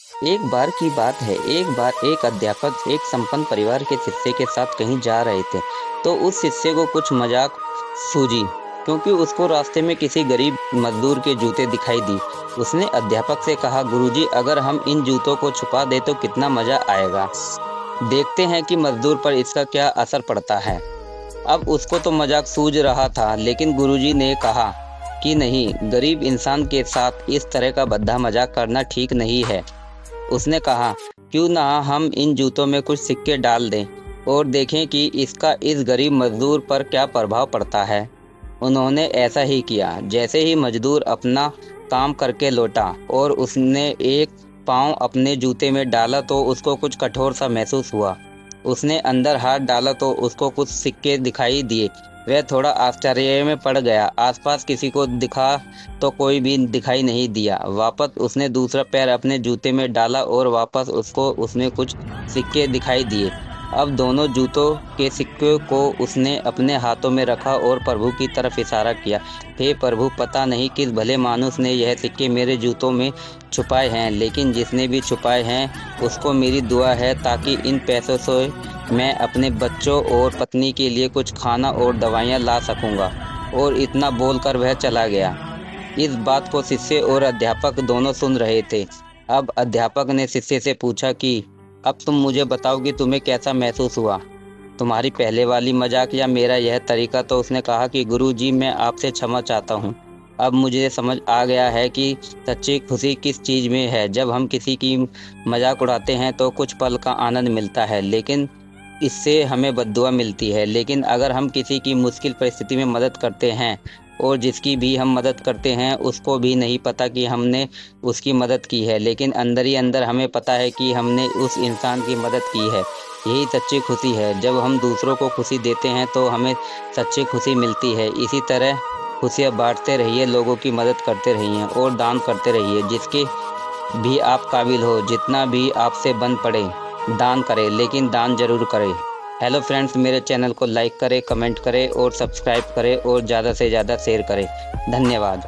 एक बार की बात है, एक बार एक अध्यापक एक संपन्न परिवार के शिष्य के साथ कहीं जा रहे थे। तो उस शिष्य को कुछ मजाक सूझी, क्योंकि उसको रास्ते में किसी गरीब मजदूर के जूते दिखाई दी। उसने अध्यापक से कहा, गुरुजी, अगर हम इन जूतों को छुपा दें तो कितना मजा आएगा। देखते हैं कि मजदूर पर इसका क्या असर पड़ता है। अब उसको तो मजाक सूझ रहा था, लेकिन गुरुजी ने कहा कि नहीं, गरीब इंसान के साथ इस तरह का भद्दा मजाक करना ठीक नहीं है। उसने कहा, क्यों ना हम इन जूतों में कुछ सिक्के डाल दें और देखें कि इसका इस गरीब मजदूर पर क्या प्रभाव पड़ता है। उन्होंने ऐसा ही किया। जैसे ही मजदूर अपना काम करके लौटा और उसने एक पाँव अपने जूते में डाला तो उसको कुछ कठोर सा महसूस हुआ। उसने अंदर हाथ डाला तो उसको कुछ सिक्के दिखाई दिए। वह थोड़ा आश्चर्य में पड़ गया। आसपास किसी को दिखा तो कोई भी दिखाई नहीं दिया। वापस उसने दूसरा पैर अपने जूते में डाला और वापस उसको उसमें कुछ सिक्के दिखाई दिए। अब दोनों जूतों के सिक्के को उसने अपने हाथों में रखा और प्रभु की तरफ इशारा किया। हे प्रभु, पता नहीं किस भले मानुस ने यह सिक्के मेरे जूतों में छुपाए हैं, लेकिन जिसने भी छुपाए हैं उसको मेरी दुआ है ताकि इन पैसों से मैं अपने बच्चों और पत्नी के लिए कुछ खाना और दवाइयाँ ला सकूँगा। और इतना बोलकर वह चला गया। इस बात को शिष्य और अध्यापक दोनों सुन रहे थे। अब अध्यापक ने शिष्य से पूछा कि अब तुम मुझे बताओ कि तुम्हें कैसा महसूस हुआ, तुम्हारी पहले वाली मजाक या मेरा यह तरीका। तो उसने कहा कि गुरुजी, मैं आपसे क्षमा चाहता हूँ। अब मुझे समझ आ गया है कि सच्ची खुशी किस चीज़ में है। जब हम किसी की मजाक उड़ाते हैं तो कुछ पल का आनंद मिलता है, लेकिन इससे हमें बद्दुआ मिलती है। लेकिन अगर हम किसी की मुश्किल परिस्थिति में मदद करते हैं और जिसकी भी हम मदद करते हैं उसको भी नहीं पता कि हमने उसकी मदद की है, लेकिन अंदर ही अंदर हमें पता है कि हमने उस इंसान की मदद की है। यही सच्ची खुशी है। जब हम दूसरों को खुशी देते हैं तो हमें सच्ची खुशी मिलती है। इसी तरह खुशियाँ बांटते रहिए, लोगों की मदद करते रहिए और दान करते रहिए। जिसके भी आप काबिल हो, जितना भी आपसे बन पड़े, दान करें, लेकिन दान जरूर करें। हेलो फ्रेंड्स, मेरे चैनल को लाइक करें, कमेंट करें और सब्सक्राइब करें और ज़्यादा से ज़्यादा शेयर करें। धन्यवाद।